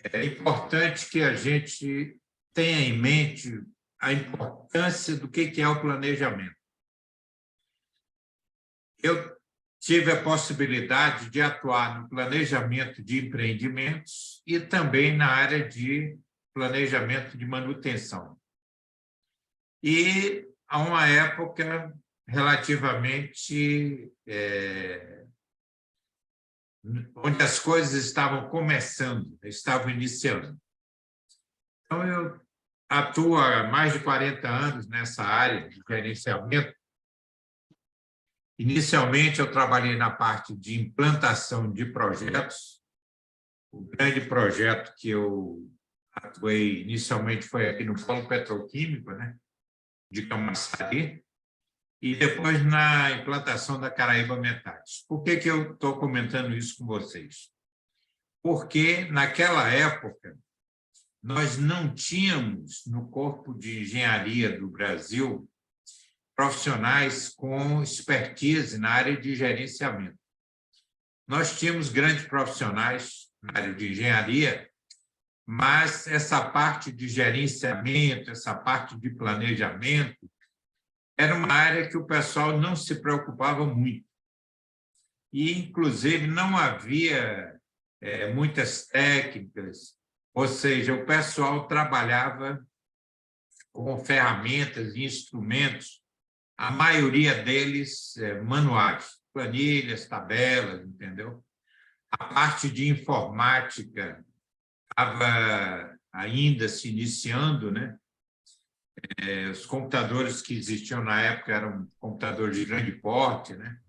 É importante que a gente tenha em mente a importância do que é o planejamento. Eu tive a possibilidade de atuar no planejamento de empreendimentos e também na área de planejamento de manutenção. E a uma época relativamente onde as coisas estavam começando, estavam iniciando. Então, eu atuo há mais de 40 anos nessa área de gerenciamento. Inicialmente, eu trabalhei na parte de implantação de projetos. O grande projeto que eu atuei inicialmente foi aqui no Polo Petroquímico, né, de Camaçari, e depois na implantação da Caraíba Metais. Por que eu estou comentando isso com vocês? Porque, naquela época, nós não tínhamos, no corpo de engenharia do Brasil, profissionais com expertise na área de gerenciamento. Nós tínhamos grandes profissionais na área de engenharia, mas essa parte de gerenciamento, essa parte de planejamento, era uma área que o pessoal não se preocupava muito. E, inclusive, não havia muitas técnicas, ou seja, o pessoal trabalhava com ferramentas e instrumentos, a maioria deles manuais, planilhas, tabelas, entendeu? A parte de informática estava ainda se iniciando, né? Os computadores que existiam na época eram computadores de grande porte, né?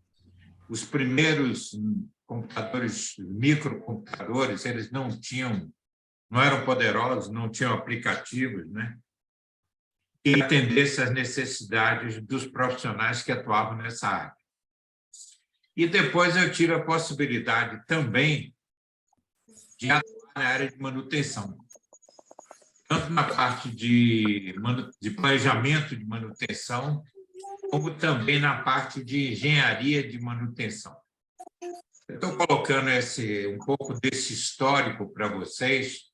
Os primeiros computadores, microcomputadores, eles não eram poderosos, não tinham aplicativos, né? Que atendesse às necessidades dos profissionais que atuavam nessa área. E depois eu tive a possibilidade também de atuar na área de manutenção, tanto na parte de planejamento de manutenção, como também na parte de engenharia de manutenção. Eu estou colocando um pouco desse histórico para vocês,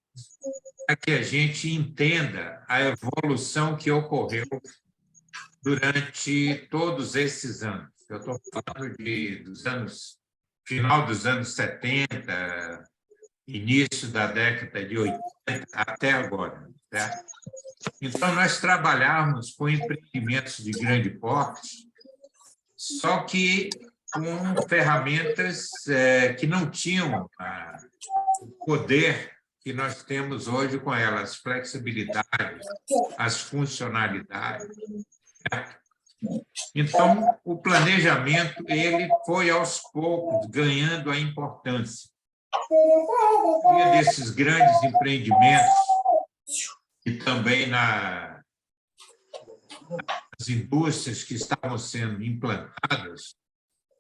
para que a gente entenda a evolução que ocorreu durante todos esses anos. Eu estou falando final dos anos 70, início da década de 80, até agora. Certo? Então, nós trabalhamos com empreendimentos de grande porte, só que com ferramentas que não tinham o poder que nós temos hoje com elas, as flexibilidades, as funcionalidades. Então, o planejamento ele foi, aos poucos, ganhando a importância. E desses grandes empreendimentos, e também nas indústrias que estavam sendo implantadas,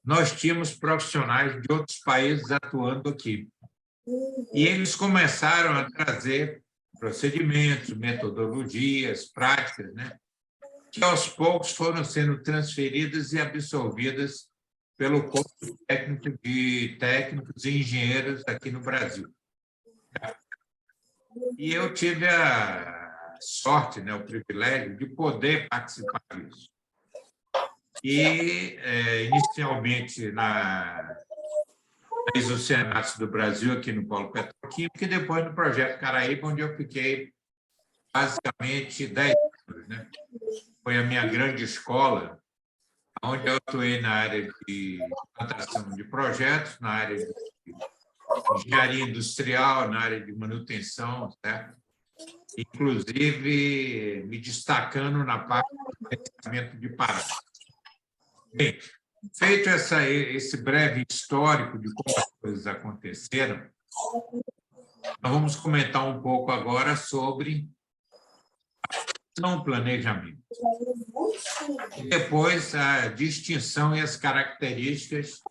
nós tínhamos profissionais de outros países atuando aqui. E eles começaram a trazer procedimentos, metodologias, práticas, né? Que aos poucos foram sendo transferidas e absorvidas pelo corpo técnico de técnicos e engenheiros aqui no Brasil. E eu tive a sorte, né, o privilégio de poder participar disso. E, inicialmente, na Isoceanatos do Brasil, aqui no Polo Petroquímico, e depois no Projeto Caraíba, onde eu fiquei basicamente 10 anos, né? Foi a minha grande escola, onde eu atuei na área de implantação de projetos, na área de engenharia industrial, na área de manutenção, certo? Inclusive me destacando na parte de gerenciamento de paradas. Bem, feito esse breve histórico de como as coisas aconteceram, nós vamos comentar um pouco agora sobre o planejamento. E depois a distinção e as características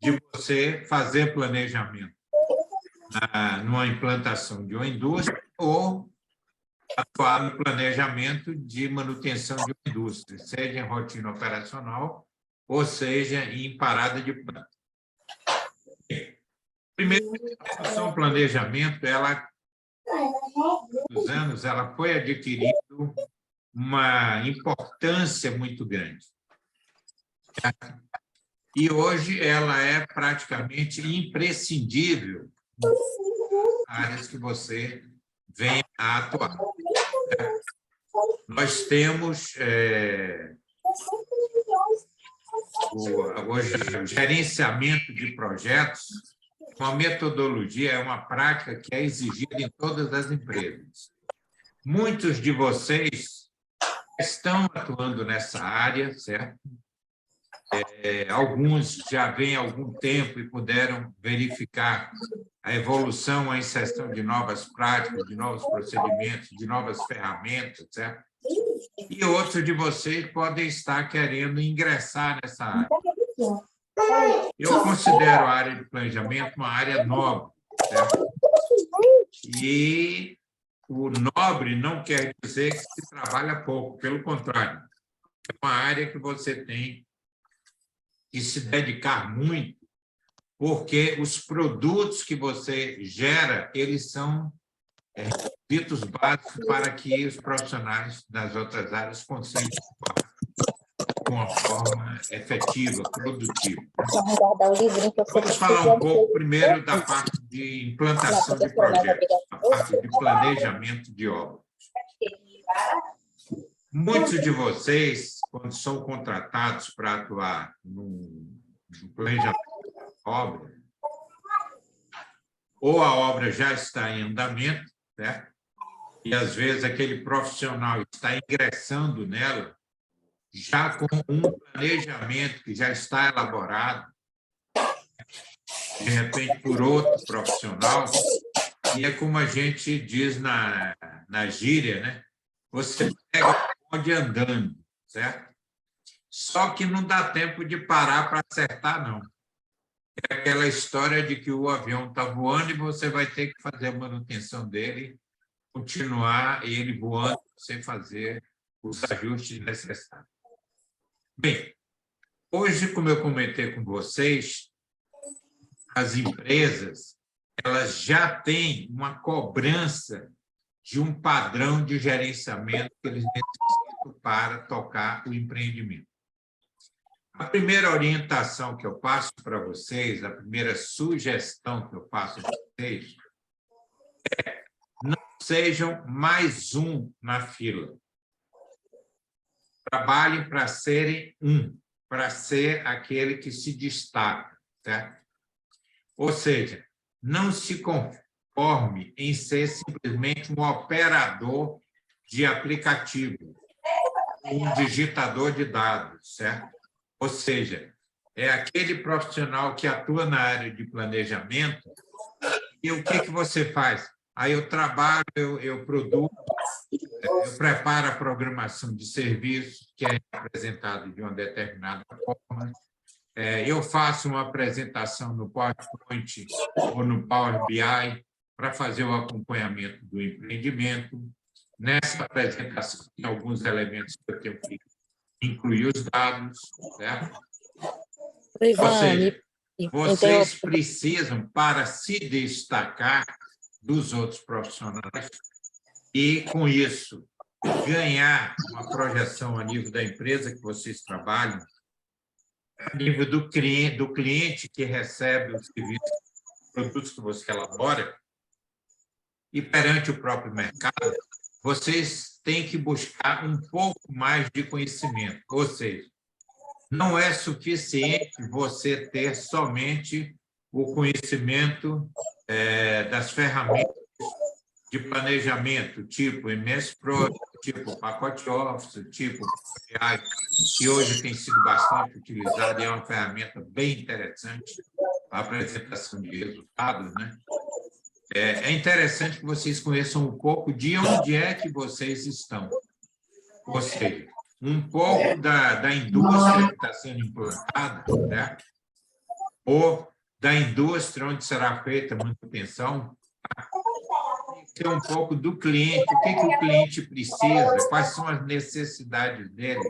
de você fazer planejamento numa implantação de uma indústria ou atuar no planejamento de manutenção de uma indústria, seja em rotina operacional ou seja em parada de planta. Primeiro, a função planejamento, ela dos anos, ela foi adquirindo uma importância muito grande. E hoje ela é praticamente imprescindível nas áreas que você vem a atuar. Nós temos hoje o gerenciamento de projetos, uma metodologia, é uma prática que é exigida em todas as empresas. Muitos de vocês estão atuando nessa área, certo? Alguns já vêm há algum tempo e puderam verificar a evolução, a inserção de novas práticas, de novos procedimentos, de novas ferramentas, certo? E outros de vocês podem estar querendo ingressar nessa área. Eu considero a área de planejamento uma área nobre, certo? E o nobre não quer dizer que se trabalha pouco, pelo contrário. É uma área que você tem que se dedicar muito, porque os produtos que você gera, eles são requisitos básicos para que os profissionais das outras áreas consigam atuar com uma forma efetiva, produtiva. Vamos falar um pouco primeiro da parte de implantação de projetos, a parte de planejamento de obras. Muitos de vocês, quando são contratados para atuar no planejamento de obra, ou a obra já está em andamento, certo? E às vezes aquele profissional está ingressando nela já com um planejamento que já está elaborado, de repente por outro profissional, e é como a gente diz na gíria, né? Você pega o bonde andando, certo? Só que não dá tempo de parar para acertar, não. É aquela história de que o avião está voando e você vai ter que fazer a manutenção dele, continuar ele voando, sem fazer os ajustes necessários. Bem, hoje, como eu comentei com vocês, as empresas elas já têm uma cobrança de um padrão de gerenciamento que eles necessitam para tocar o empreendimento. A primeira orientação que eu passo para vocês, a primeira sugestão que eu passo para vocês é: não sejam mais um na fila. Trabalhem para serem um, para ser aquele que se destaca, certo? Ou seja, não se conforme em ser simplesmente um operador de aplicativo, um digitador de dados, certo? Ou seja, é aquele profissional que atua na área de planejamento e o que você faz? Aí eu trabalho, eu produzo, eu preparo a programação de serviços que é apresentado de uma determinada forma, eu faço uma apresentação no PowerPoint ou no Power BI para fazer o acompanhamento do empreendimento. Nessa apresentação, tem alguns elementos que eu tenho que incluir os dados, certo? Ou seja, vocês precisam, para se destacar dos outros profissionais e, com isso, ganhar uma projeção a nível da empresa que vocês trabalham, a nível do cliente que recebe os serviços, produtos que você elabora, e perante o próprio mercado, vocês têm que buscar um pouco mais de conhecimento. Ou seja, não é suficiente você ter somente o conhecimento das ferramentas de planejamento, tipo MS Pro, tipo pacote Office, tipo AI, que hoje tem sido bastante utilizado e é uma ferramenta bem interessante para a apresentação de resultados, né? É interessante que vocês conheçam um pouco de onde é que vocês estão. Ou seja, um pouco da indústria que está sendo implantada, né? Ou da indústria onde será feita a manutenção, ter um pouco do cliente, o que o cliente precisa, quais são as necessidades dele.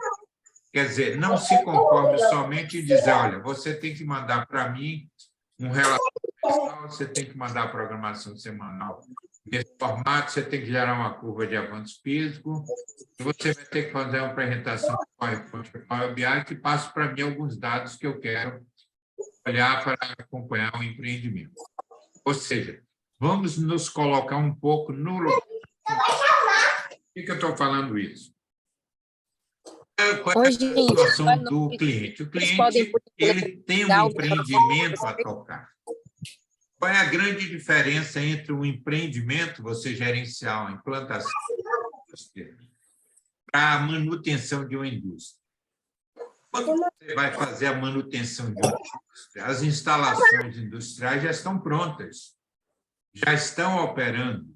Quer dizer, não se conforme somente em dizer, olha, você tem que mandar para mim um relatório mensal, você tem que mandar a programação semanal. Nesse formato, você tem que gerar uma curva de avanço físico, e você vai ter que fazer uma apresentação do PowerPoint para o Power BI, que passa para mim alguns dados que eu quero olhar para acompanhar o empreendimento. Ou seja, vamos nos colocar um pouco no lugar. Por que eu estou falando isso? Qual é a situação do cliente? O cliente ele tem um empreendimento a tocar. Qual é a grande diferença entre um empreendimento, você gerenciar uma implantação para a manutenção de uma indústria? Quando você vai fazer a manutenção de uma indústria, as instalações industriais já estão prontas, já estão operando.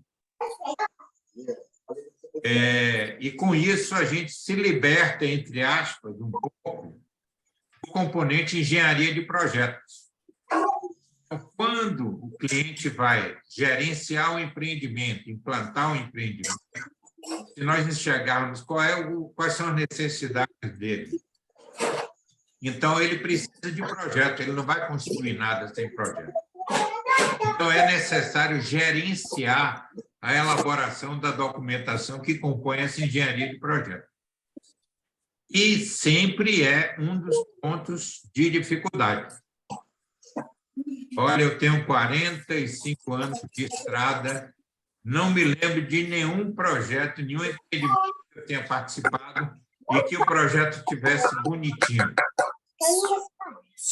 E, com isso, a gente se liberta, entre aspas, um pouco do componente engenharia de projetos. Então, quando o cliente vai gerenciar o empreendimento, implantar o empreendimento, se nós enxergarmos quais são as necessidades dele, então ele precisa de projeto, ele não vai construir nada sem projeto. Então, é necessário gerenciar a elaboração da documentação que compõe essa engenharia de projeto. E sempre é um dos pontos de dificuldade. Olha, eu tenho 45 anos de estrada, não me lembro de nenhum projeto, nenhum empreendimento que eu tenha participado e que o projeto estivesse bonitinho.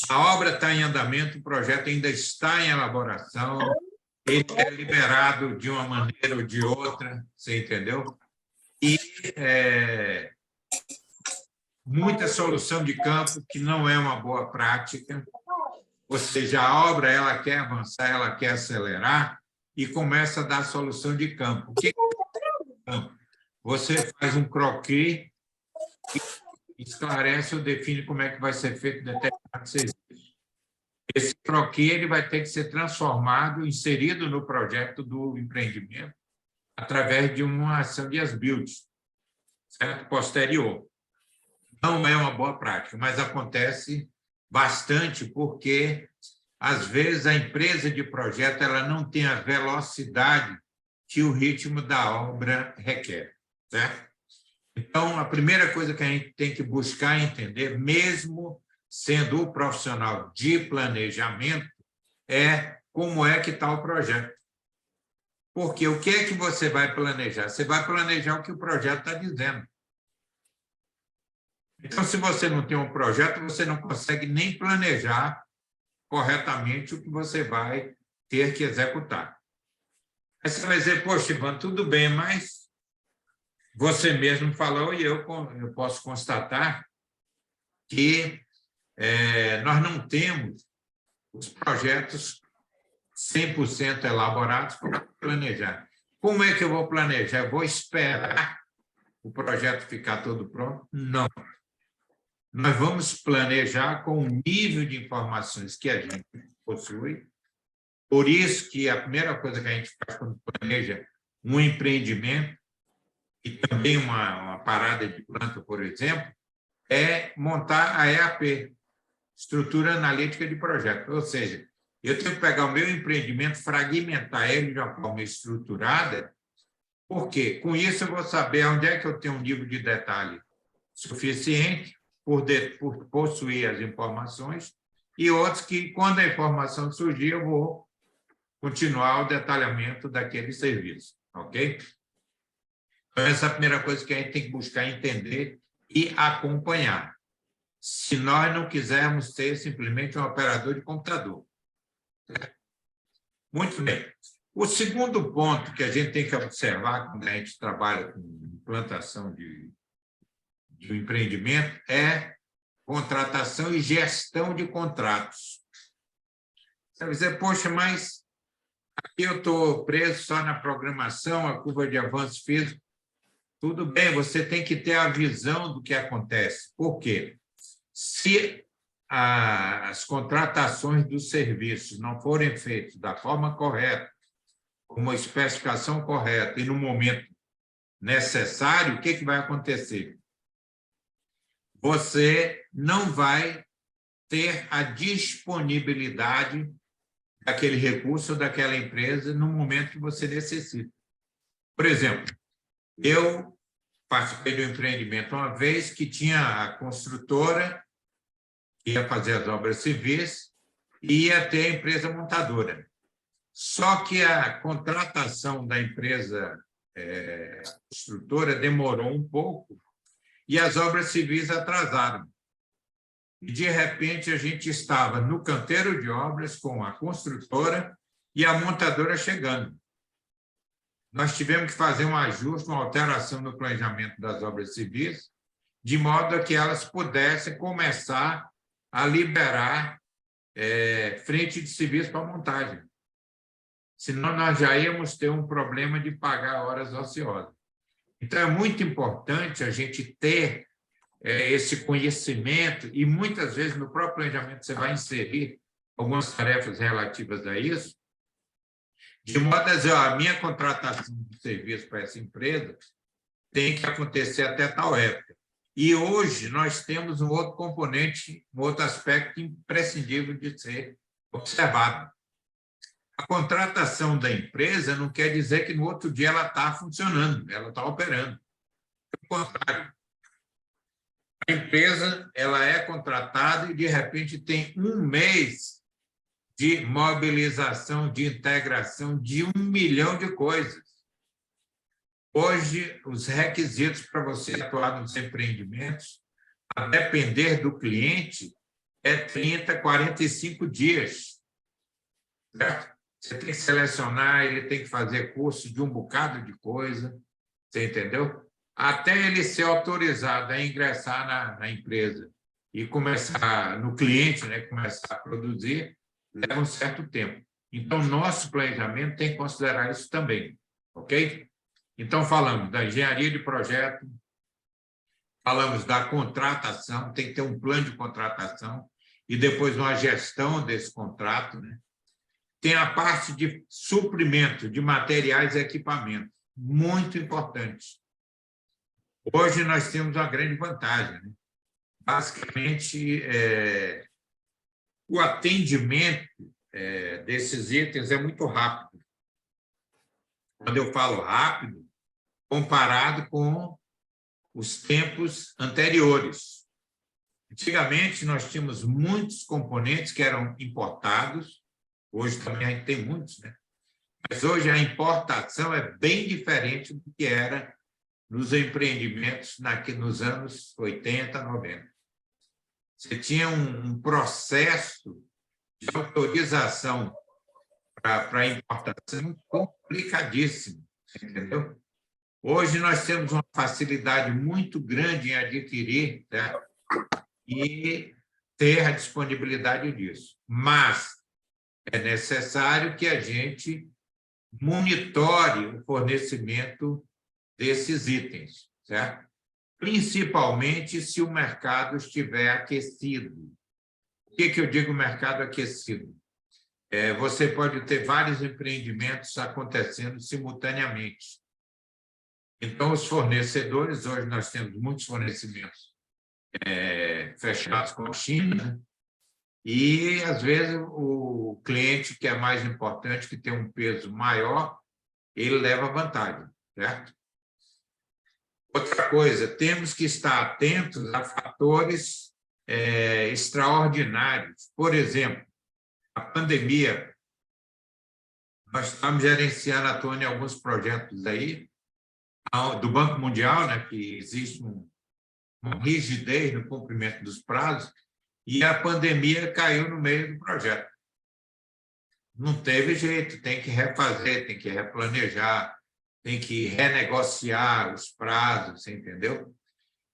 A obra está em andamento, o projeto ainda está em elaboração, ele é liberado de uma maneira ou de outra, você entendeu? E muita solução de campo, que não é uma boa prática, ou seja, a obra ela quer avançar, ela quer acelerar e começa a dar solução de campo. O que é campo? Você faz um croquis, esclarece ou define como é que vai ser feito determinado serviço. Esse croquis ele vai ter que ser transformado, inserido no projeto do empreendimento, através de uma ação de as-built, certo? Posterior. Não é uma boa prática, mas acontece bastante porque, às vezes, a empresa de projeto ela não tem a velocidade que o ritmo da obra requer, certo? Então, a primeira coisa que a gente tem que buscar entender, mesmo sendo o profissional de planejamento, é como é que está o projeto. Porque o que é que você vai planejar? Você vai planejar o que o projeto está dizendo. Então, se você não tem um projeto, você não consegue nem planejar corretamente o que você vai ter que executar. Aí você vai dizer, poxa, Ivan, tudo bem, mas você mesmo falou e eu posso constatar que nós não temos os projetos 100% elaborados para planejar. Como é que eu vou planejar? Eu vou esperar o projeto ficar todo pronto? Não. Nós vamos planejar com o nível de informações que a gente possui. Por isso que a primeira coisa que a gente faz quando planeja um empreendimento e também uma parada de planta, por exemplo, é montar a EAP, Estrutura Analítica de Projeto. Ou seja, eu tenho que pegar o meu empreendimento, fragmentar ele de uma forma estruturada, porque com isso eu vou saber onde é que eu tenho um nível de detalhe suficiente por possuir as informações, e outros que, quando a informação surgir, eu vou continuar o detalhamento daquele serviço, ok? Então, essa é a primeira coisa que a gente tem que buscar entender e acompanhar, se nós não quisermos ser simplesmente um operador de computador. Muito bem. O segundo ponto que a gente tem que observar quando a gente trabalha com implantação de um empreendimento é contratação e gestão de contratos. Você vai dizer, poxa, mas aqui eu estou preso só na programação, a curva de avanço físico. Tudo bem, você tem que ter a visão do que acontece. Por quê? Se as contratações dos serviços não forem feitas da forma correta, com uma especificação correta e no momento necessário, o que vai acontecer? Você não vai ter a disponibilidade daquele recurso ou daquela empresa no momento que você necessita. Por exemplo, eu participei do empreendimento uma vez que tinha a construtora que ia fazer as obras civis e ia ter a empresa montadora. Só que a contratação da empresa construtora demorou um pouco e as obras civis atrasaram. E, de repente, a gente estava no canteiro de obras com a construtora e a montadora chegando. Nós tivemos que fazer um ajuste, uma alteração no planejamento das obras civis, de modo a que elas pudessem começar a liberar frente de civis para montagem. Senão, nós já íamos ter um problema de pagar horas ociosas. Então, é muito importante a gente ter esse conhecimento e, muitas vezes, no próprio planejamento, você vai inserir algumas tarefas relativas a isso, de modo a dizer, a minha contratação de serviço para essa empresa tem que acontecer até tal época. E hoje nós temos um outro componente, um outro aspecto imprescindível de ser observado. A contratação da empresa não quer dizer que no outro dia ela está funcionando, ela está operando. Pelo contrário, a empresa ela é contratada e, de repente, tem um mês de mobilização, de integração de 1 milhão de coisas. Hoje, os requisitos para você atuar nos empreendimentos, a depender do cliente, é 30, 45 dias. Certo? Você tem que selecionar, ele tem que fazer curso de um bocado de coisa, você entendeu? Até ele ser autorizado a ingressar na empresa e começar, no cliente, né, começar a produzir, leva um certo tempo. Então, nosso planejamento tem que considerar isso também, ok? Então, falamos da engenharia de projeto, falamos da contratação, tem que ter um plano de contratação e depois uma gestão desse contrato, né? Tem a parte de suprimento de materiais e equipamentos, muito importante. Hoje nós temos uma grande vantagem, né? Basicamente, o atendimento desses itens é muito rápido. Quando eu falo rápido, comparado com os tempos anteriores. Antigamente, nós tínhamos muitos componentes que eram importados, hoje também a gente tem muitos, né? Mas hoje a importação é bem diferente do que era nos empreendimentos nos anos 80, 90. Você tinha um processo de autorização para importação complicadíssimo, entendeu? Hoje nós temos uma facilidade muito grande em adquirir, tá? E ter a disponibilidade disso. Mas é necessário que a gente monitore o fornecimento desses itens, certo? Principalmente se o mercado estiver aquecido. O que eu digo mercado aquecido? Você pode ter vários empreendimentos acontecendo simultaneamente. Então, os fornecedores, hoje nós temos muitos fornecimentos fechados com a China, né? E, às vezes, o cliente que é mais importante, que tem um peso maior, ele leva vantagem, certo? Outra coisa, temos que estar atentos a fatores extraordinários. Por exemplo, a pandemia. Nós estamos gerenciando, atuando em alguns projetos aí, do Banco Mundial, né, que existe uma rigidez no cumprimento dos prazos, e a pandemia caiu no meio do projeto. Não teve jeito, tem que refazer, tem que replanejar, tem que renegociar os prazos, você entendeu?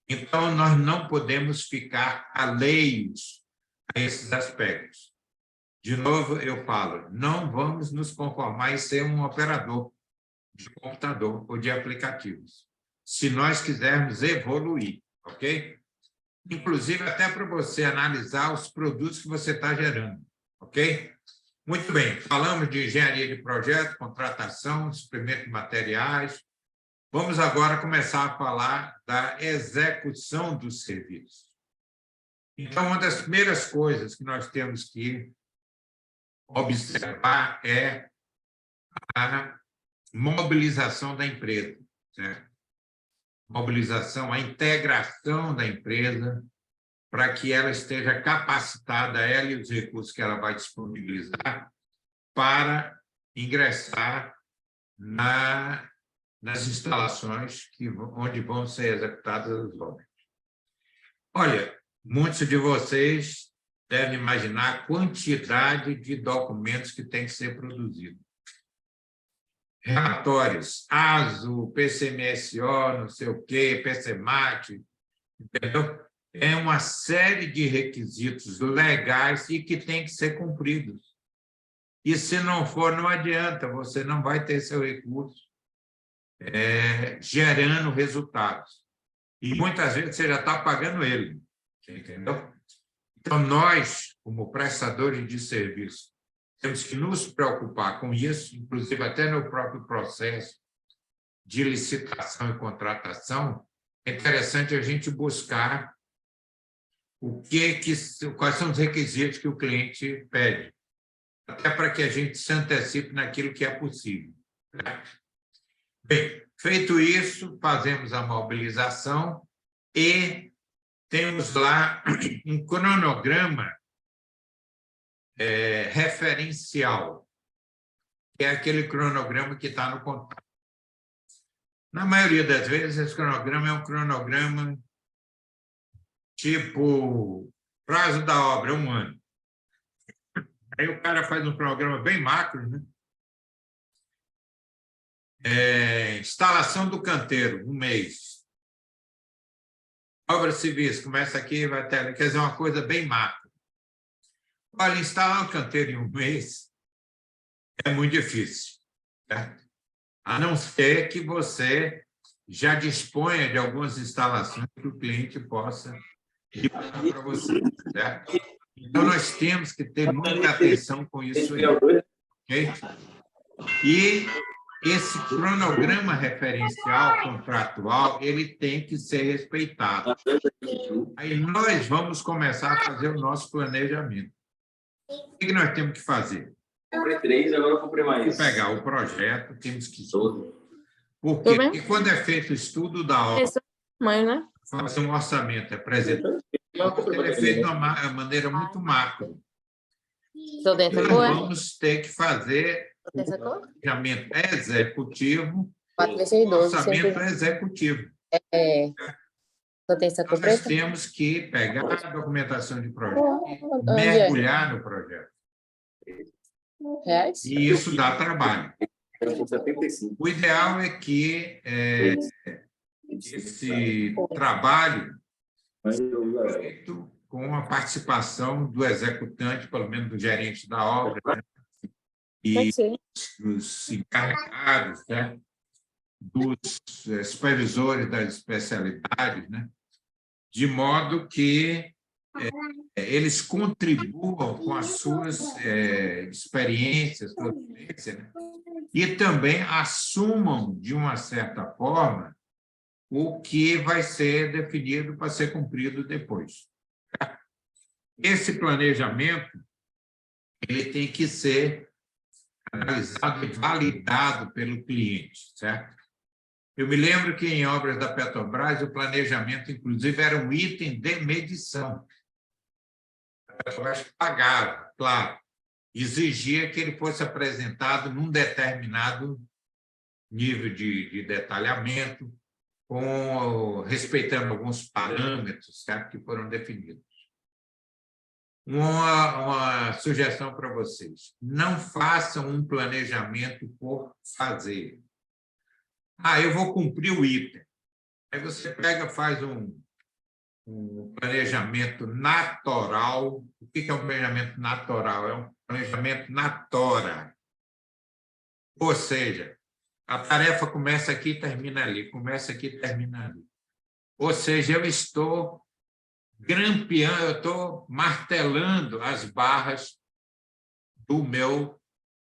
Então, nós não podemos ficar alheios a esses aspectos. De novo, eu falo, não vamos nos conformar em ser um operador de computador ou de aplicativos, se nós quisermos evoluir, ok? Inclusive, até para você analisar os produtos que você está gerando, ok? Muito bem, falamos de engenharia de projeto, contratação, suprimento de materiais. Vamos agora começar a falar da execução dos serviços. Então, uma das primeiras coisas que nós temos que observar é a mobilização da empresa, certo? Mobilização, a integração da empresa para que ela esteja capacitada, ela e os recursos que ela vai disponibilizar, para ingressar nas instalações onde vão ser executadas as obras. Olha, muitos de vocês devem imaginar a quantidade de documentos que tem que ser produzido. Relatórios, ASO, PCMSO, não sei o quê, PCMAT, entendeu? É uma série de requisitos legais e que tem que ser cumpridos. E se não for, não adianta, você não vai ter seu recurso gerando resultados. E muitas vezes você já está pagando ele, entendeu? Então, nós, como prestadores de serviço, temos que nos preocupar com isso, inclusive até no próprio processo de licitação e contratação. É interessante a gente buscar quais são os requisitos que o cliente pede, até para que a gente se antecipe naquilo que é possível. Bem, feito isso, fazemos a mobilização e temos lá um cronograma referencial, que é aquele cronograma que está no contrato. Na maioria das vezes, esse cronograma é um cronograma tipo prazo da obra, 1 ano. Aí o cara faz um cronograma bem macro, né? Instalação do canteiro, 1 mês. Obras civis, começa aqui, vai até... Quer dizer, uma coisa bem macro. Olha, instalar um canteiro em 1 mês é muito difícil, certo? A não ser que você já disponha de algumas instalações que o cliente possa dar para você, certo? Então, nós temos que ter muita atenção com isso aí, ok? E esse cronograma referencial contratual, ele tem que ser respeitado. Aí nós vamos começar a fazer o nosso planejamento. O que nós temos que fazer? Comprei 3, agora eu comprei mais. Vamos pegar o projeto, temos que... Por quê? Porque quando é feito o estudo da obra, fazer um orçamento apresentado, ele é feito de uma maneira muito macro. Nós vamos ter que fazer o planejamento executivo, orçamento executivo. Nós temos que pegar a documentação de projeto e mergulhar no projeto. E isso dá trabalho. O ideal é que esse trabalho seja feito com a participação do executante, pelo menos do gerente da obra, né? E dos encarregados, né? Dos supervisores das especialidades, né? De modo que eles contribuam com as suas experiências, sua vivência, né? E também assumam, de uma certa forma, o que vai ser definido para ser cumprido depois. Esse planejamento ele tem que ser analisado e validado pelo cliente, certo? Eu me lembro que em obras da Petrobras o planejamento, inclusive, era um item de medição. A Petrobras pagava, claro, exigia que ele fosse apresentado num determinado nível de detalhamento, respeitando alguns parâmetros, certo? Que foram definidos. Uma sugestão para vocês: não façam um planejamento por fazer. Eu vou cumprir o item. Aí você pega, faz um planejamento natural. O que é um planejamento natural? É um planejamento na tora. Ou seja, a tarefa começa aqui e termina ali, começa aqui e termina ali. Ou seja, eu estou grampeando, eu estou martelando as barras do meu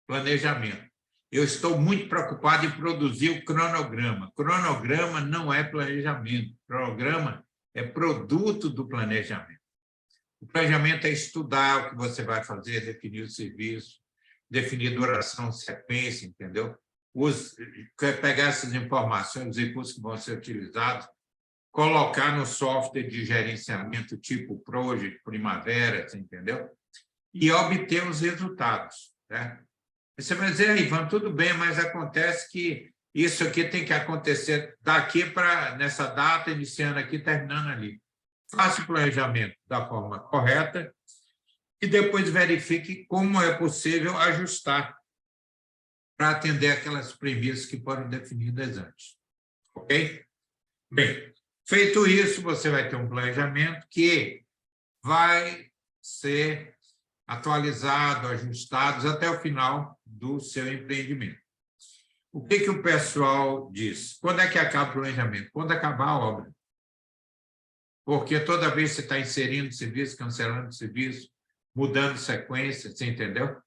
planejamento. Eu estou muito preocupado em produzir o cronograma. Cronograma não é planejamento. Cronograma é produto do planejamento. O planejamento é estudar o que você vai fazer, definir o serviço, definir duração, sequência, entendeu? Pegar essas informações, os recursos que vão ser utilizados, colocar no software de gerenciamento tipo Project, Primavera, você entendeu? E obter os resultados. Né? Você vai dizer, Ivan, tudo bem, mas acontece que isso aqui tem que acontecer daqui para nessa data, iniciando aqui, terminando ali. Faça o planejamento da forma correta e depois verifique como é possível ajustar para atender aquelas premissas que foram definidas antes. Ok? Bem, feito isso, você vai ter um planejamento que vai ser atualizado, ajustado até o final do seu empreendimento. O que o pessoal diz? Quando é que acaba o planejamento? Quando acabar a obra. Porque toda vez que você está inserindo serviço, cancelando serviço, mudando sequência, você entendeu?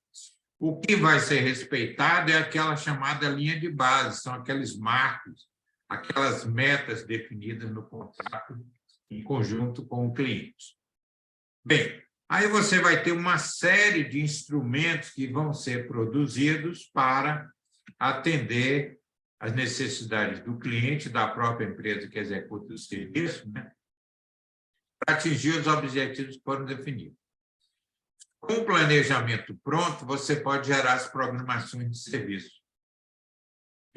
O que vai ser respeitado é aquela chamada linha de base, são aqueles marcos, aquelas metas definidas no contrato em conjunto com o cliente. Bem, aí você vai ter uma série de instrumentos que vão ser produzidos para atender às necessidades do cliente, da própria empresa que executa o serviço, né? Para atingir os objetivos que foram definidos. Com o planejamento pronto, você pode gerar as programações de serviço.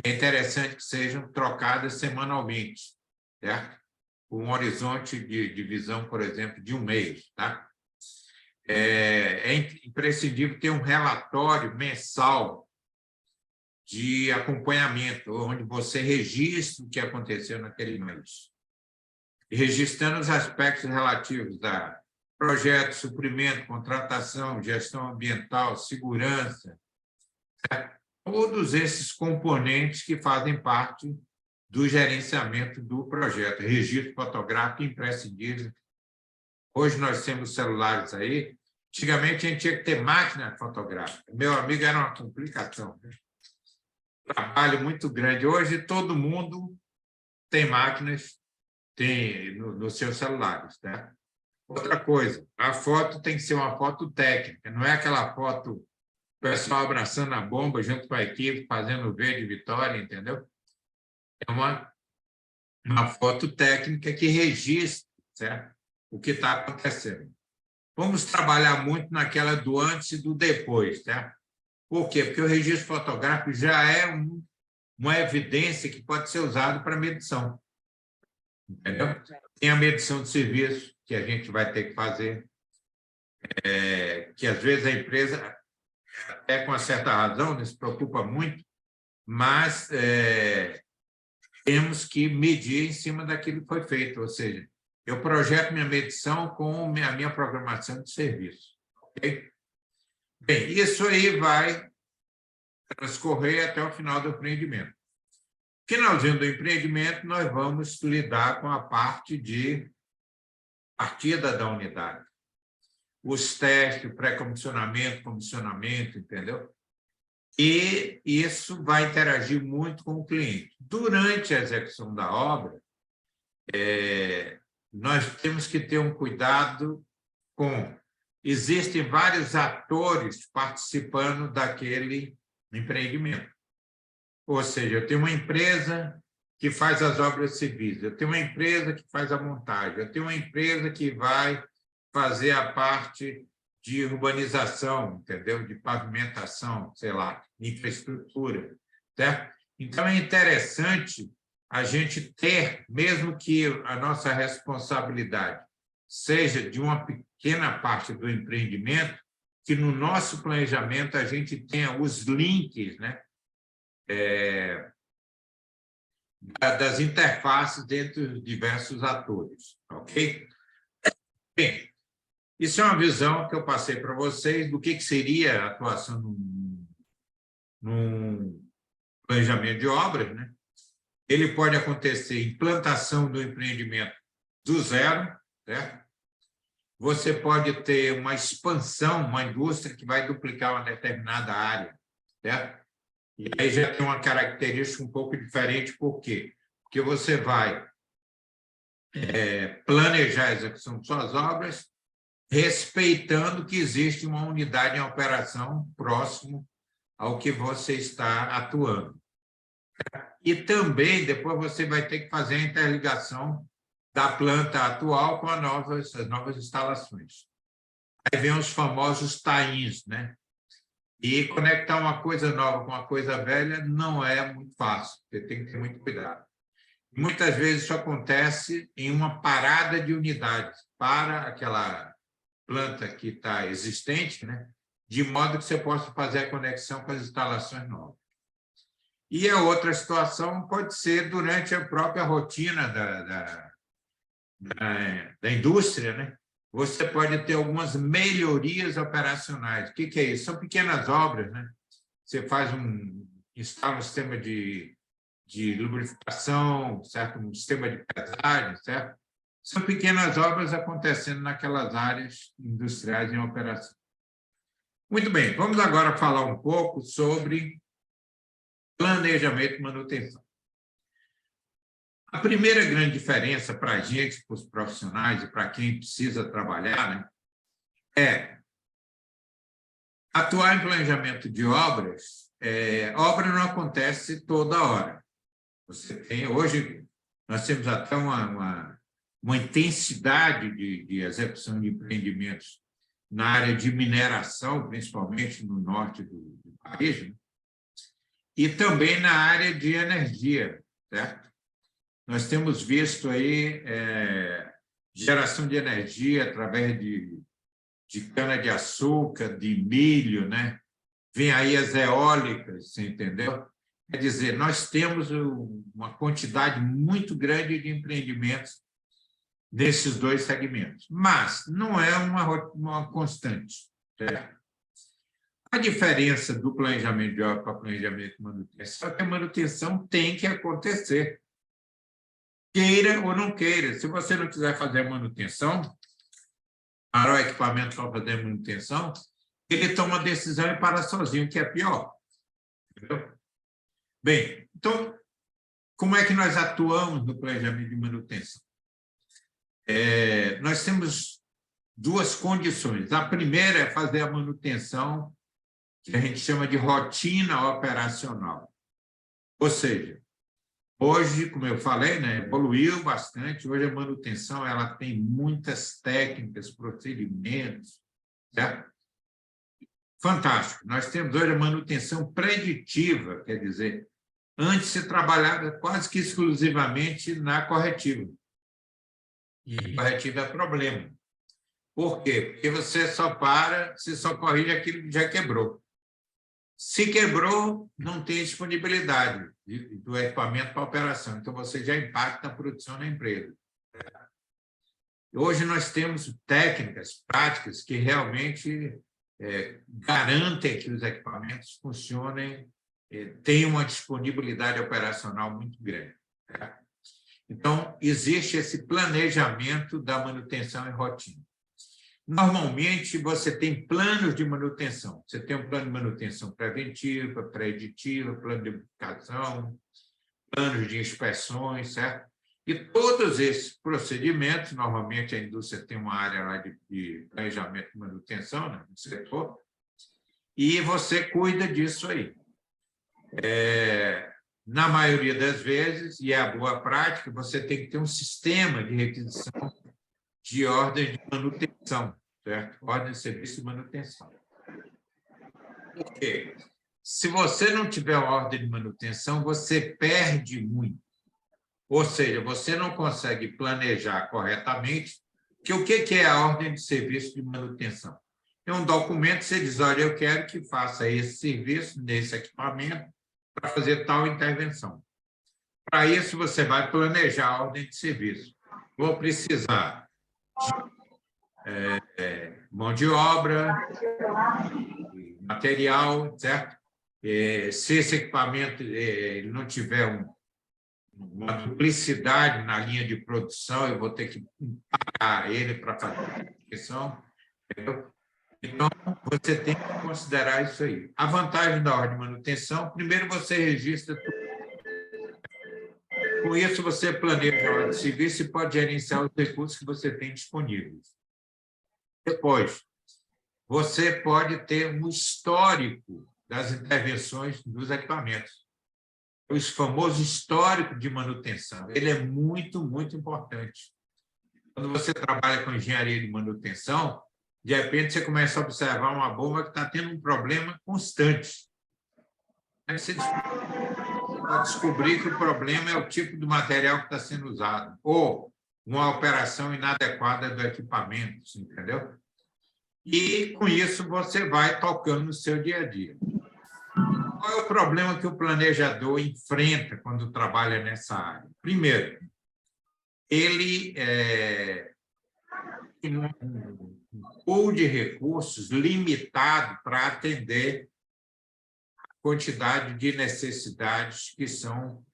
É interessante que sejam trocadas semanalmente, certo? Com um horizonte de visão, por exemplo, de 1 mês. Tá? É imprescindível ter um relatório mensal de acompanhamento, onde você registra o que aconteceu naquele mês. E registrando os aspectos relativos a projeto, suprimento, contratação, gestão ambiental, segurança, certo? Todos esses componentes que fazem parte do gerenciamento do projeto. Registro fotográfico imprescindível. Hoje nós temos celulares aí. Antigamente a gente tinha que ter máquina fotográfica. Meu amigo, era uma complicação. Trabalho muito grande. Hoje todo mundo tem máquinas nos seus celulares. Né? Outra coisa, a foto tem que ser uma foto técnica, não é aquela foto o pessoal abraçando a bomba junto com a equipe, fazendo verde vitória, entendeu? É uma foto técnica que registra, certo? O que está acontecendo. Vamos trabalhar muito naquela do antes e do depois, certo? Por quê? Porque o registro fotográfico já é uma evidência que pode ser usada para medição. Entendeu? Tem a medição de serviço, que a gente vai ter que fazer, que às vezes a empresa, até com uma certa razão, se preocupa muito, mas temos que medir em cima daquilo que foi feito, ou seja, eu projeto minha medição com a minha programação de serviço. Okay? Bem, isso aí vai transcorrer até o final do empreendimento. Finalzinho do empreendimento, nós vamos lidar com a parte de partida da unidade. Os testes, o pré-comissionamento, comissionamento, entendeu? E isso vai interagir muito com o cliente. Durante a execução da obra, nós temos que ter um cuidado com... Existem vários atores participando daquele empreendimento. Ou seja, eu tenho uma empresa que faz as obras civis, eu tenho uma empresa que faz a montagem, eu tenho uma empresa que vai fazer a parte de urbanização, entendeu? De pavimentação, sei lá, infraestrutura, certo? Então, é interessante a gente ter, mesmo que a nossa responsabilidade seja de uma pequena parte do empreendimento, que no nosso planejamento a gente tenha os links, né? Das interfaces entre os diversos atores, ok? Bem, isso é uma visão que eu passei para vocês do que seria a atuação num planejamento de obras, né? Ele pode acontecer implantação do empreendimento do zero, certo? Você pode ter uma expansão, uma indústria que vai duplicar uma determinada área, certo? E aí já tem uma característica um pouco diferente, por quê? Porque você vai planejar a execução de suas obras, respeitando que existe uma unidade em operação próximo ao que você está atuando. E também, depois, você vai ter que fazer a interligação da planta atual com as novas instalações. Aí vem os famosos tie-ins, né? E conectar uma coisa nova com uma coisa velha não é muito fácil, você tem que ter muito cuidado. Muitas vezes isso acontece em uma parada de unidades para aquela planta que está existente, né? De modo que você possa fazer a conexão com as instalações novas. E a outra situação pode ser durante a própria rotina da indústria, né? Você pode ter algumas melhorias operacionais. O que é isso? São pequenas obras, né? Você instala um sistema de lubrificação, certo? Um sistema de pesagem, certo? São pequenas obras acontecendo naquelas áreas industriais em operação. Muito bem, vamos agora falar um pouco sobre planejamento e manutenção. A primeira grande diferença para a gente, para os profissionais e para quem precisa trabalhar, né, é atuar em planejamento de obras. Obra não acontece toda hora. Hoje, nós temos até uma intensidade de execução de empreendimentos na área de mineração, principalmente no norte do país, né? E também na área de energia, certo? Nós temos visto aí geração de energia através de cana-de-açúcar, de milho, né? Vem aí as eólicas, você entendeu? Quer dizer, nós temos uma quantidade muito grande de empreendimentos nesses dois segmentos, mas não é uma constante, certo? A diferença do planejamento de obra para planejamento de manutenção é que a manutenção tem que acontecer, queira ou não queira. Se você não quiser fazer a manutenção, parar o equipamento para fazer a manutenção, ele toma a decisão e para sozinho, que é pior. Entendeu? Bem, então, como é que nós atuamos no planejamento de manutenção? Nós temos duas condições. A primeira é fazer a manutenção que a gente chama de rotina operacional. Ou seja, hoje, como eu falei, né, evoluiu bastante. Hoje a manutenção ela tem muitas técnicas, procedimentos, certo? Fantástico. Nós temos hoje a manutenção preditiva, quer dizer, antes se trabalhava quase que exclusivamente na corretiva. E corretiva é problema. Por quê? Porque você só corrige aquilo que já quebrou. Se quebrou, não tem disponibilidade do equipamento para operação, então você já impacta a produção da empresa. Hoje nós temos técnicas, práticas que realmente garantem que os equipamentos funcionem, tenham uma disponibilidade operacional muito grande. Então, existe esse planejamento da manutenção em rotina. Normalmente, você tem planos de manutenção. Você tem um plano de manutenção preventiva, preditiva, plano de lubrificação, planos de inspeções, certo? E todos esses procedimentos, normalmente a indústria tem uma área lá de planejamento de manutenção, né, no setor, e você cuida disso aí. Na maioria das vezes, e é a boa prática, você tem que ter um sistema de requisição de ordem de manutenção, certo? Ordem de serviço de manutenção. Por quê? Se você não tiver ordem de manutenção, você perde muito. Ou seja, você não consegue planejar corretamente, que o que é a ordem de serviço de manutenção? É um documento que você diz, olha, eu quero que faça esse serviço nesse equipamento para fazer tal intervenção. Para isso, você vai planejar a ordem de serviço. Vou precisar de mão de obra, material, certo? Se esse equipamento ele não tiver uma duplicidade na linha de produção, eu vou ter que pagar ele para fazer a manutenção. Então, você tem que considerar isso aí. A vantagem da ordem de manutenção, primeiro você registra tudo. Com isso, você planeja a ordem de serviço e pode gerenciar os recursos que você tem disponíveis. Depois, você pode ter um histórico das intervenções dos equipamentos. O famoso histórico de manutenção, ele é muito, muito importante. Quando você trabalha com engenharia de manutenção, de repente você começa a observar uma bomba que está tendo um problema constante. Aí você vai descobrir que o problema é o tipo de material que está sendo usado, ou uma operação inadequada do equipamento, entendeu? E, com isso, você vai tocando no seu dia a dia. Qual é o problema que o planejador enfrenta quando trabalha nessa área? Primeiro, ele tem um pool de recursos limitado para atender a quantidade de necessidades que são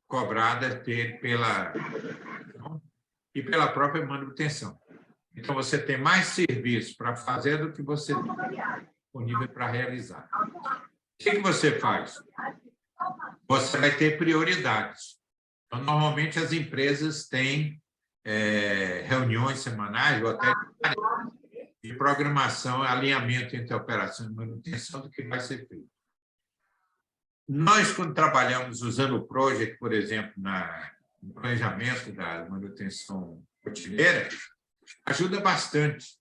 cobradas pela própria manutenção. Então, você tem mais serviço para fazer do que você tem disponível para realizar. O que você faz? Você vai ter prioridades. Então, normalmente, as empresas têm reuniões semanais ou até de programação, alinhamento entre a operação e manutenção do que vai ser feito. Nós, quando trabalhamos usando o Project, por exemplo, no planejamento da manutenção rotineira, ajuda bastante,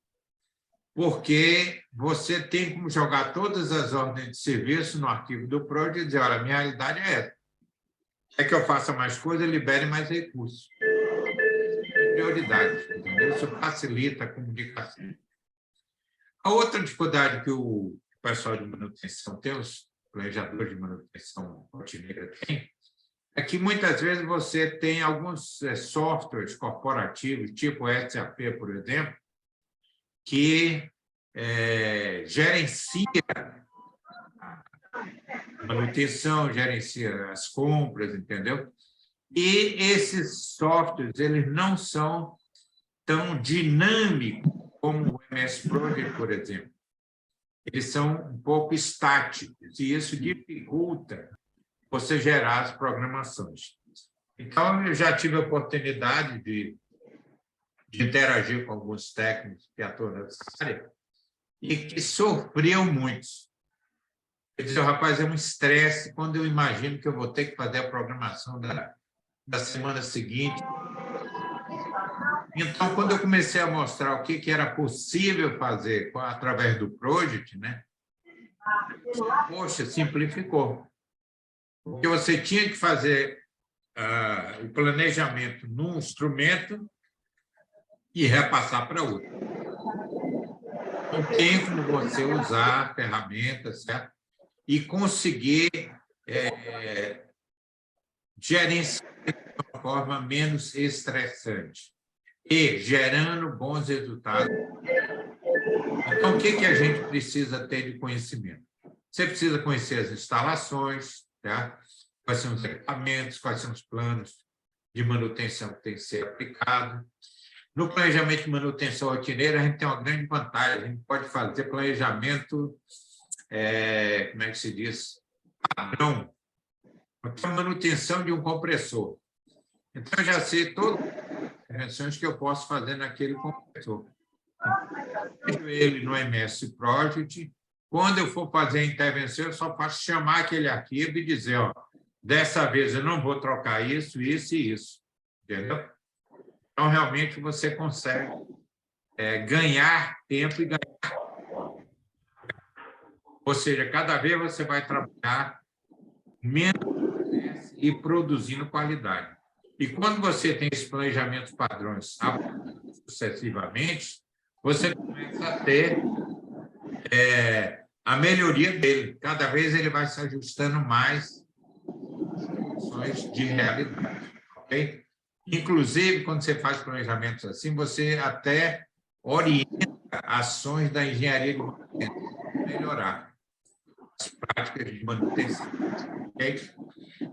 porque você tem como jogar todas as ordens de serviço no arquivo do Project e dizer, olha, a minha realidade é essa. É que eu faça mais coisa, libere mais recursos. Prioridades, entendeu? Isso facilita a comunicação. A outra dificuldade que o pessoal de manutenção tem, os planejadores de manutenção rotineira tem, é que muitas vezes você tem alguns softwares corporativos, tipo SAP, por exemplo, que gerencia a manutenção, gerencia as compras, entendeu? E esses softwares, eles não são tão dinâmicos como o MS Project, por exemplo. Eles são um pouco estáticos, e isso dificulta você gerar as programações. Então, eu já tive a oportunidade de interagir com alguns técnicos que atuam nessa área e que sofriam muito. Eu disse, rapaz, é um estresse quando eu imagino que eu vou ter que fazer a programação da semana seguinte. Então, quando eu comecei a mostrar o que era possível fazer através do Project, né? Poxa, simplificou. Porque você tinha que fazer o planejamento num instrumento e repassar para outro. Não tem como você usar ferramentas, certo? E conseguir gerenciar de uma forma menos estressante e gerando bons resultados. Então, o que a gente precisa ter de conhecimento? Você precisa conhecer as instalações, tá? Quais são os equipamentos, quais são os planos de manutenção que tem que ser aplicado. No planejamento de manutenção rotineira, a gente tem uma grande vantagem, a gente pode fazer planejamento, como é que se diz? Padrão. A manutenção de um compressor. Então, eu já sei todas as intervenções que eu posso fazer naquele compressor. Eu vejo ele no MS Project. Quando eu for fazer a intervenção, eu só faço chamar aquele arquivo e dizer, ó, dessa vez eu não vou trocar isso, isso e isso. Entendeu? Então, realmente, você consegue ganhar tempo e ganhar. Ou seja, cada vez você vai trabalhar menos e produzindo qualidade. E quando você tem esses planejamentos padrões sucessivamente, você começa a ter a melhoria dele. Cada vez ele vai se ajustando mais às condições de realidade. Okay? Inclusive, quando você faz planejamentos assim, você até orienta ações da engenharia de manutenção para melhorar as práticas de manutenção. Okay?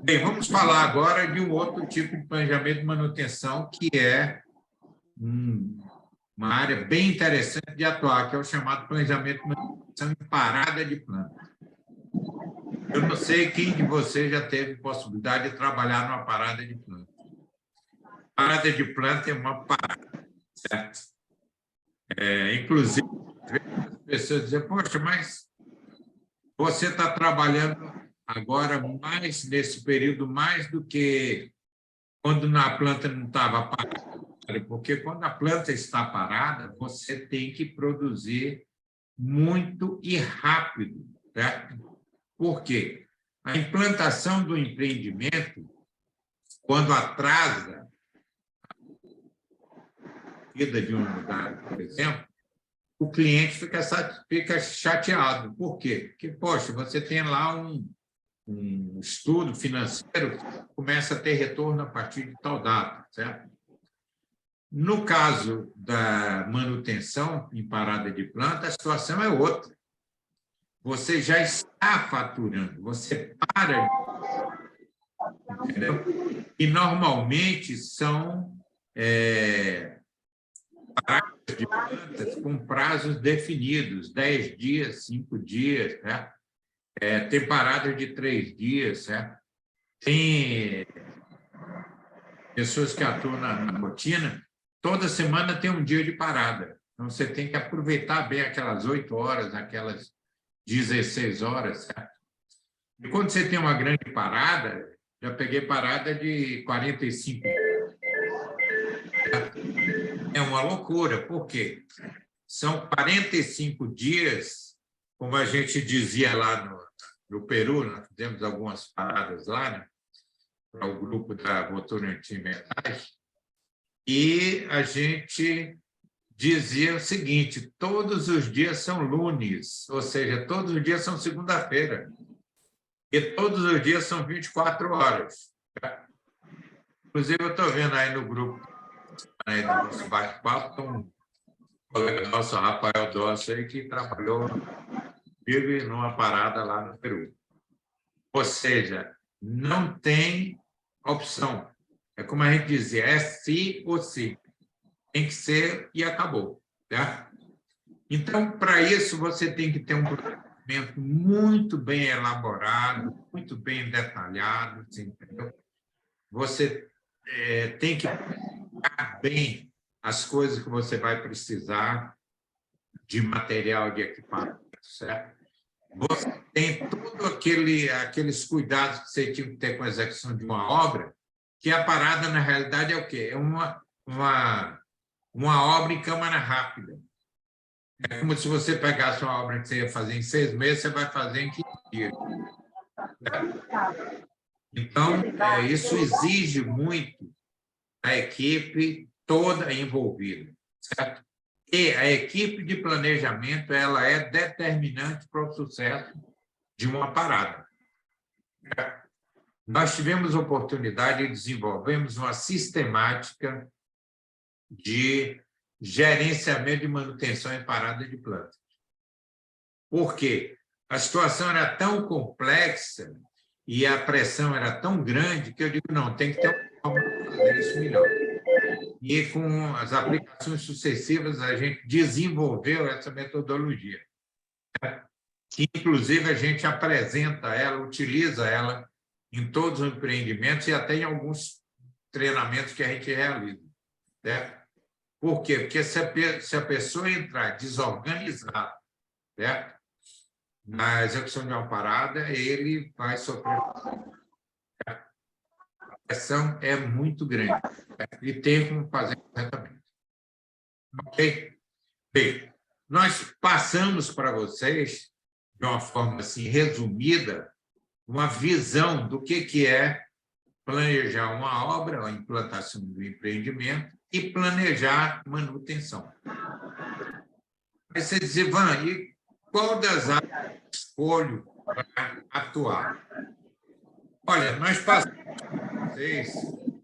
Bem, vamos falar agora de um outro tipo de planejamento de manutenção, que é uma área bem interessante de atuar, que é o chamado planejamento de manutenção em parada de planta. Eu não sei quem de vocês já teve possibilidade de trabalhar numa parada de planta. Parada de planta é uma parada, certo? Inclusive, as pessoas dizem, poxa, mas você está trabalhando agora mais nesse período, mais do que quando a planta não estava parada, porque quando a planta está parada, você tem que produzir muito e rápido, certo? Por quê? A implantação do empreendimento, quando atrasa a vida de um lugar, por exemplo, o cliente fica chateado. Por quê? Porque, poxa, você tem lá um estudo financeiro que começa a ter retorno a partir de tal data, certo? No caso da manutenção em parada de planta, a situação é outra. Você já está faturando, você para, entendeu? E normalmente são paradas de plantas com prazos definidos, 10 dias, 5 dias, né? Tem paradas de 3 dias, certo? Tem pessoas que atuam na rotina, toda semana tem um dia de parada. Então, você tem que aproveitar bem aquelas 8 horas, aquelas 16 horas, certo? E quando você tem uma grande parada, já peguei parada de 45 dias. É uma loucura. Por quê? São 45 dias, como a gente dizia lá no Peru, nós fizemos algumas paradas lá, né, para o grupo da Votorantim Metais, e a gente dizia o seguinte: todos os dias são lunes, ou seja, todos os dias são segunda-feira, e todos os dias são 24 horas. Inclusive, eu estou vendo aí no grupo, aí no nosso bate-papo, um colega nosso, Rafael Dossi, aí, que trabalhou vive numa parada lá no Peru. Ou seja, não tem opção. É como a gente dizia, é sim ou sim. Tem que ser e acabou. Tá? Então, para isso, você tem que ter um planejamento muito bem elaborado, muito bem detalhado, entendeu? Você tem que planejar bem as coisas que você vai precisar de material, de equipamento, certo? Você tem todos aqueles cuidados que você tinha que ter com a execução de uma obra, que a parada, na realidade, é o quê? É uma obra em câmara rápida. É como se você pegasse uma obra que você ia fazer em 6 meses, você vai fazer em 15 dias. Então, isso exige muito a equipe toda envolvida, certo? E a equipe de planejamento ela é determinante para o sucesso de uma parada. Nós tivemos a oportunidade de desenvolvermos uma sistemática de gerenciamento de manutenção em parada de plantas. Por quê? A situação era tão complexa e a pressão era tão grande que eu digo, não, tem que ter uma forma de fazer isso melhor. E com as aplicações sucessivas, a gente desenvolveu essa metodologia, que, inclusive, a gente apresenta ela, utiliza ela em todos os empreendimentos e até em alguns treinamentos que a gente realiza. Certo? Por quê? Porque se a pessoa entrar desorganizada, certo? Na execução de uma parada, ele vai sofrer. A pressão é muito grande, certo? E tem como fazer corretamente. Ok? Bem, nós passamos para vocês, de uma forma assim resumida, uma visão do que é planejar uma obra, a implantação do empreendimento e planejar manutenção. Aí você diz, Ivan, e qual das áreas escolho para atuar? Olha, nós passamos para vocês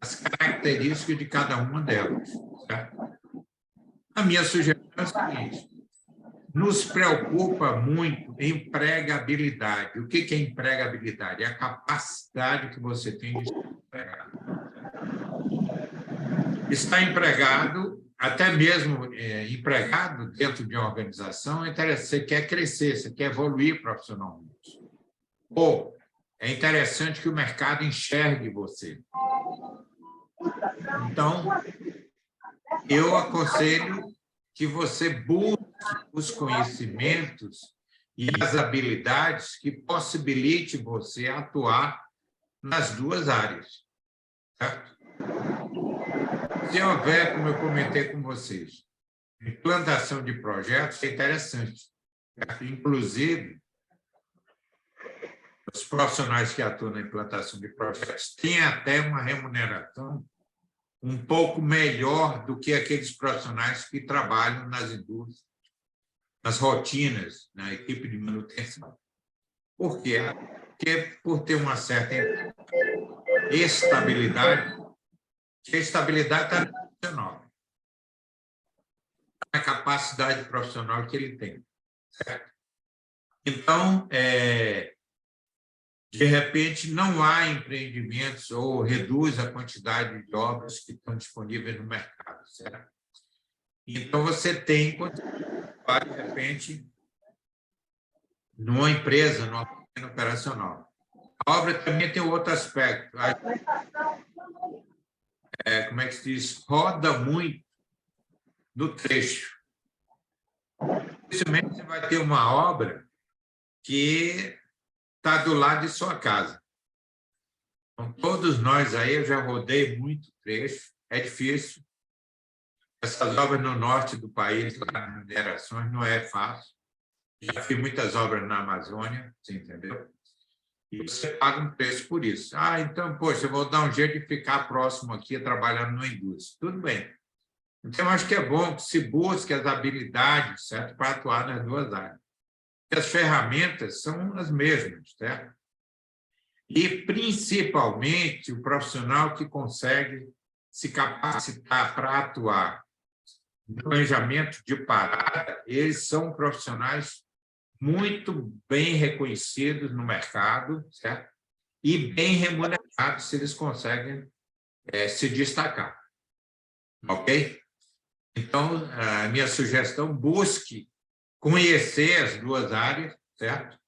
as características de cada uma delas. Certo? A minha sugestão é a seguinte: nos preocupa muito empregabilidade. O que é empregabilidade? É a capacidade que você tem de estar empregado. Estar empregado, até mesmo empregado dentro de uma organização, você quer crescer, você quer evoluir profissionalmente. Ou é interessante que o mercado enxergue você. Então, eu aconselho que você busque os conhecimentos e as habilidades que possibilite você atuar nas duas áreas. Certo? Se houver, como eu comentei com vocês, implantação de projetos, é interessante. Certo? Inclusive, os profissionais que atuam na implantação de projetos têm até uma remuneração um pouco melhor do que aqueles profissionais que trabalham nas indústrias, nas rotinas, na equipe de manutenção. Por quê? Porque por ter uma certa estabilidade, que a estabilidade está no profissional, na capacidade profissional que ele tem. Certo? Então, de repente, não há empreendimentos ou reduz a quantidade de obras que estão disponíveis no mercado. Certo? Então, você tem, de repente, numa empresa, numa máquina operacional. A obra também tem outro aspecto. Como é que se diz? Roda muito no trecho. Dificilmente você vai ter uma obra que está do lado de sua casa. Então, todos nós aí, eu já rodei muito trecho, é difícil. Essas obras no norte do país, lá nas minerações, não é fácil. Já fiz muitas obras na Amazônia, você entendeu? E você paga um preço por isso. Então, poxa, eu vou dar um jeito de ficar próximo aqui, trabalhando na indústria. Tudo bem. Então, eu acho que é bom que se busque as habilidades, certo, para atuar nas duas áreas. As ferramentas são as mesmas, certo? E, principalmente, o profissional que consegue se capacitar para atuar no planejamento de parada, eles são profissionais muito bem reconhecidos no mercado, certo? E bem remunerados se eles conseguem se destacar. Ok? Então, a minha sugestão, busque conhecer as duas áreas, certo?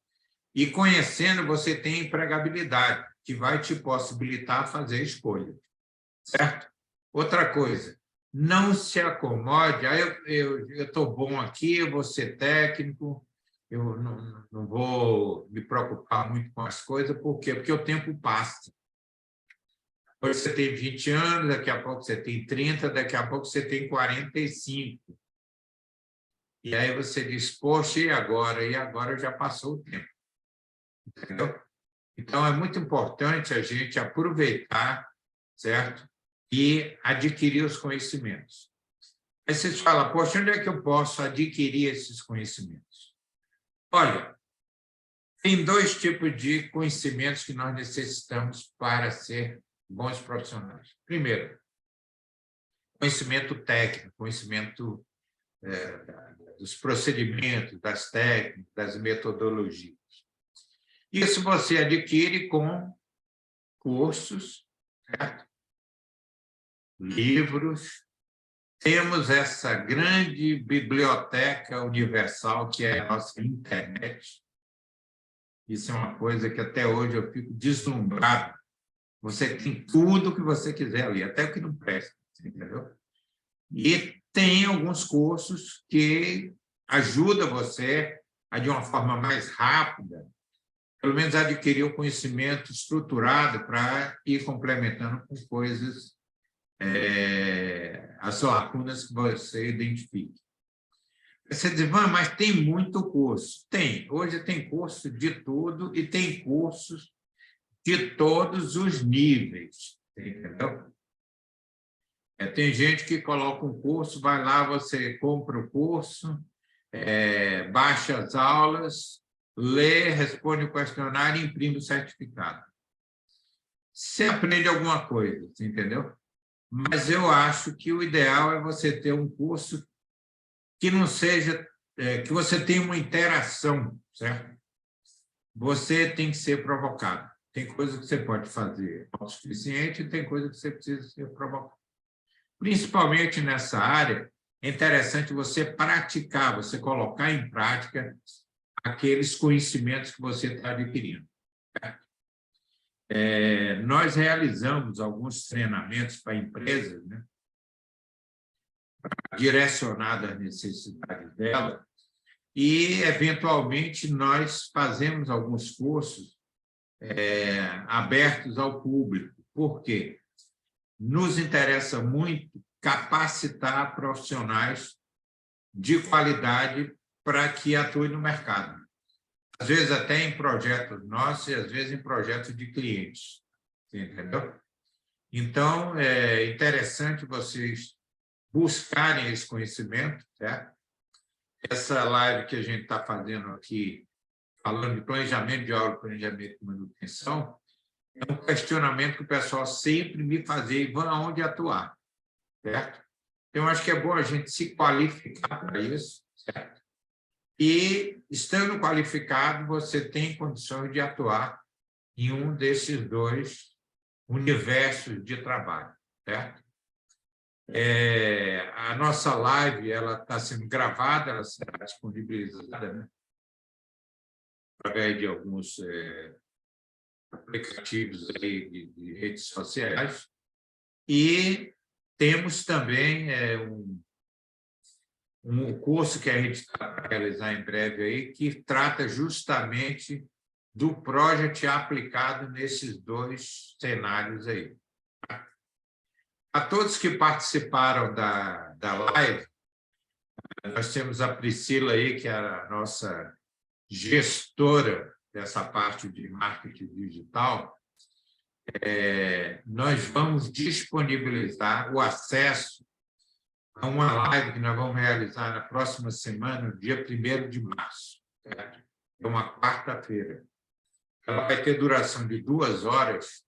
E conhecendo, você tem empregabilidade, que vai te possibilitar fazer escolha, certo? Outra coisa, não se acomode, eu estou bom aqui, eu vou ser técnico, eu não vou me preocupar muito com as coisas, por quê? Porque o tempo passa. Hoje você tem 20 anos, daqui a pouco você tem 30, daqui a pouco você tem 45. E aí você diz, poxa, e agora? E agora já passou o tempo. Entendeu? Então, é muito importante a gente aproveitar, certo? E adquirir os conhecimentos. Aí vocês falam, poxa, onde é que eu posso adquirir esses conhecimentos? Olha, tem dois tipos de conhecimentos que nós necessitamos para ser bons profissionais. Primeiro, conhecimento técnico, conhecimento dos procedimentos, das técnicas, das metodologias. Isso você adquire com cursos, certo? Livros. Temos essa grande biblioteca universal que é a nossa internet. Isso é uma coisa que até hoje eu fico deslumbrado. Você tem tudo o que você quiser ali, até o que não presta, entendeu? E tem alguns cursos que ajudam você a, de uma forma mais rápida, pelo menos adquirir o conhecimento estruturado para ir complementando com coisas, as lacunas que você identifique. Você diz, mas tem muito curso. Tem. Hoje tem curso de tudo e tem cursos de todos os níveis. Entendeu? Tem gente que coloca um curso, vai lá, você compra o curso, baixa as aulas, lê, responde o questionário e imprime o certificado. Você aprende alguma coisa, entendeu? Mas eu acho que o ideal é você ter um curso que não seja, que você tenha uma interação, certo? Você tem que ser provocado. Tem coisa que você pode fazer autossuficiente e tem coisa que você precisa ser provocado. Principalmente nessa área, é interessante você praticar, você colocar em prática aqueles conhecimentos que você está adquirindo. Nós realizamos alguns treinamentos para empresas, né, direcionados às necessidades dela, e, eventualmente, nós fazemos alguns cursos abertos ao público. Por quê? Nos interessa muito capacitar profissionais de qualidade para que atuem no mercado. Às vezes até em projetos nossos e às vezes em projetos de clientes. Entendeu? Então, é interessante vocês buscarem esse conhecimento, certo? Essa live que a gente está fazendo aqui, falando de planejamento de aula, planejamento de manutenção, é um questionamento que o pessoal sempre me fazia, e vão aonde atuar, certo? Então, acho que é bom a gente se qualificar para isso, certo? E, estando qualificado, você tem condições de atuar em um desses dois universos de trabalho, certo? A nossa live está sendo gravada, ela será disponibilizada, né, através de alguns aplicativos aí de redes sociais, e temos também um curso que a gente está para realizar em breve aí, que trata justamente do Project aplicado nesses dois cenários aí. A todos que participaram da live, nós temos a Priscila aí, que é a nossa gestora dessa parte de marketing digital. Nós vamos disponibilizar o acesso a uma live que nós vamos realizar na próxima semana, no dia 1º de março. Certo? É uma quarta-feira. Ela vai ter duração de 2 horas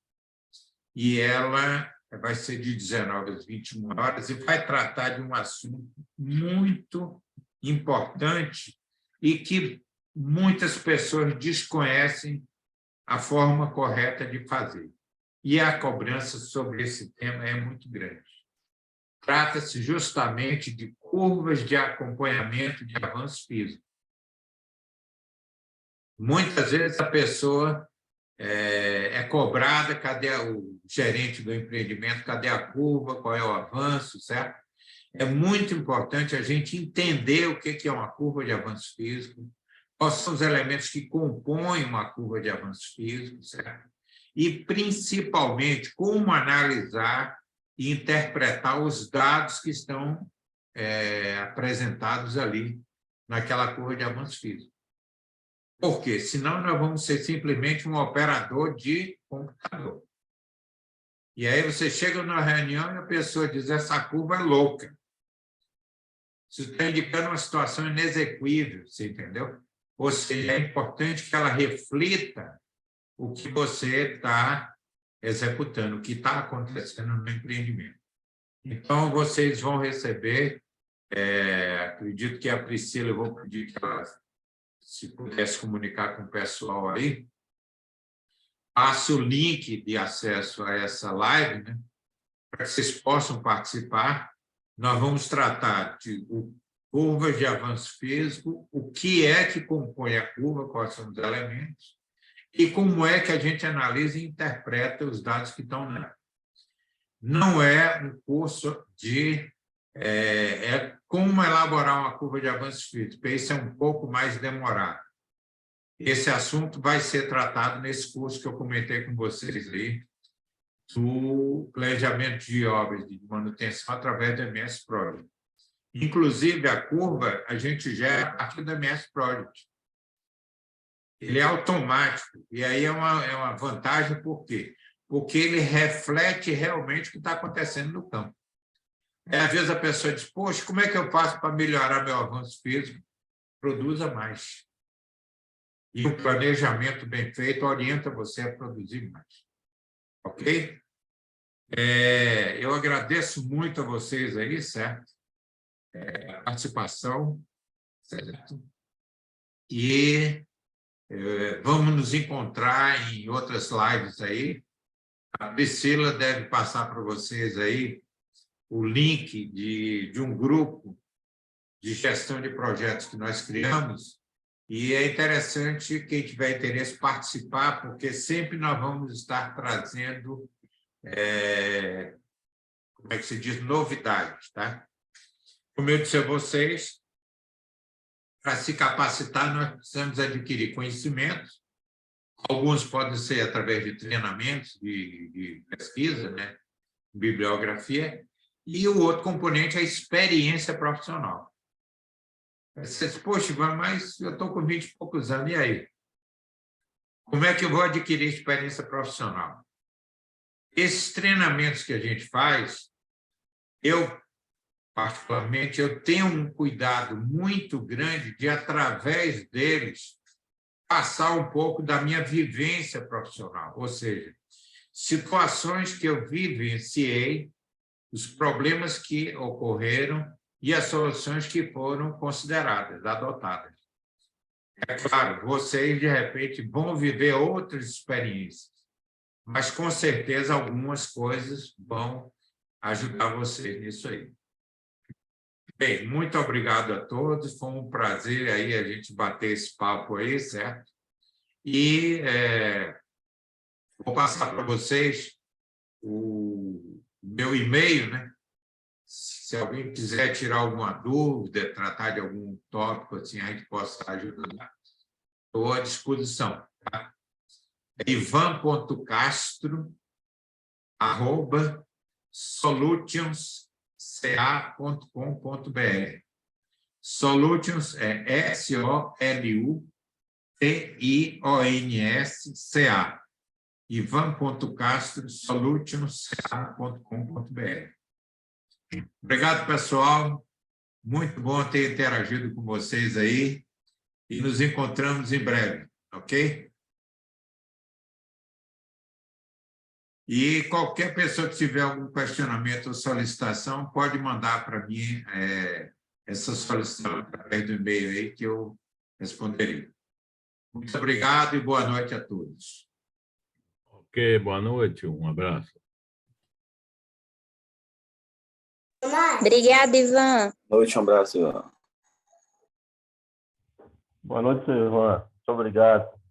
e ela vai ser de 19 às 21 horas e vai tratar de um assunto muito importante e que muitas pessoas desconhecem a forma correta de fazer. E a cobrança sobre esse tema é muito grande. Trata-se justamente de curvas de acompanhamento de avanço físico. Muitas vezes a pessoa é cobrada, cadê o gerente do empreendimento, cadê a curva, qual é o avanço, certo? É muito importante a gente entender o que é uma curva de avanço físico, quais são os elementos que compõem uma curva de avanço físico, certo? E, principalmente, como analisar e interpretar os dados que estão apresentados ali naquela curva de avanço físico. Por quê? Senão nós vamos ser simplesmente um operador de computador. E aí você chega numa reunião e a pessoa diz: essa curva é louca. Isso está indicando uma situação inexequível, você entendeu? Ou seja, é importante que ela reflita o que você está executando, o que está acontecendo no empreendimento. Então, vocês vão receber, acredito que a Priscila, eu vou pedir que ela, se pudesse comunicar com o pessoal aí, passe o link de acesso a essa live, né, para que vocês possam participar. Nós vamos tratar de curvas de avanço físico, o que é que compõe a curva, quais são os elementos, e como é que a gente analisa e interpreta os dados que estão nela. Não é um curso de como elaborar uma curva de avanço físico, isso é um pouco mais demorado. Esse assunto vai ser tratado nesse curso que eu comentei com vocês aí, do planejamento de obras de manutenção através do MS Project. Inclusive, a curva a gente gera a partir do MS Project. Ele é automático, e aí é uma vantagem, por quê? Porque ele reflete realmente o que está acontecendo no campo. Às vezes a pessoa diz: poxa, como é que eu faço para melhorar meu avanço físico? Produza mais. E o planejamento bem feito orienta você a produzir mais. Ok? Eu agradeço muito a vocês aí, certo? A participação, certo? E vamos nos encontrar em outras lives aí. A Priscila deve passar para vocês aí o link de um grupo de gestão de projetos que nós criamos, e é interessante quem tiver interesse participar, porque sempre nós vamos estar trazendo, como é que se diz, novidades, tá? Como eu disse a vocês, para se capacitar, nós precisamos adquirir conhecimentos. Alguns podem ser através de treinamentos, de pesquisa, né? Bibliografia, e o outro componente é a experiência profissional. Você diz, poxa, Ivan, mas eu estou com 20 e poucos anos, e aí? Como é que eu vou adquirir experiência profissional? Esses treinamentos que a gente faz, eu, particularmente, eu tenho um cuidado muito grande de, através deles, passar um pouco da minha vivência profissional, ou seja, situações que eu vivenciei, os problemas que ocorreram e as soluções que foram consideradas, adotadas. É claro, vocês, de repente, vão viver outras experiências, mas, com certeza, algumas coisas vão ajudar vocês nisso aí. Bem, muito obrigado a todos, foi um prazer aí a gente bater esse papo aí, certo? E vou passar para vocês o meu e-mail, né? Se alguém quiser tirar alguma dúvida, tratar de algum tópico, assim, a gente possa ajudar. Estou à disposição. Tá? É ivan.castro@solutionsca.com.br. Solutions é SOLUTIONSCA. ivan.castro@solutionsca.com.br. Obrigado, pessoal. Muito bom ter interagido com vocês aí e nos encontramos em breve, ok? E qualquer pessoa que tiver algum questionamento ou solicitação, pode mandar para mim essa solicitação através do e-mail aí que eu responderei. Muito obrigado e boa noite a todos. Ok, boa noite, um abraço. Obrigada, Ivan. Boa noite, um abraço, Ivan. Boa noite, Ivan. Muito obrigado.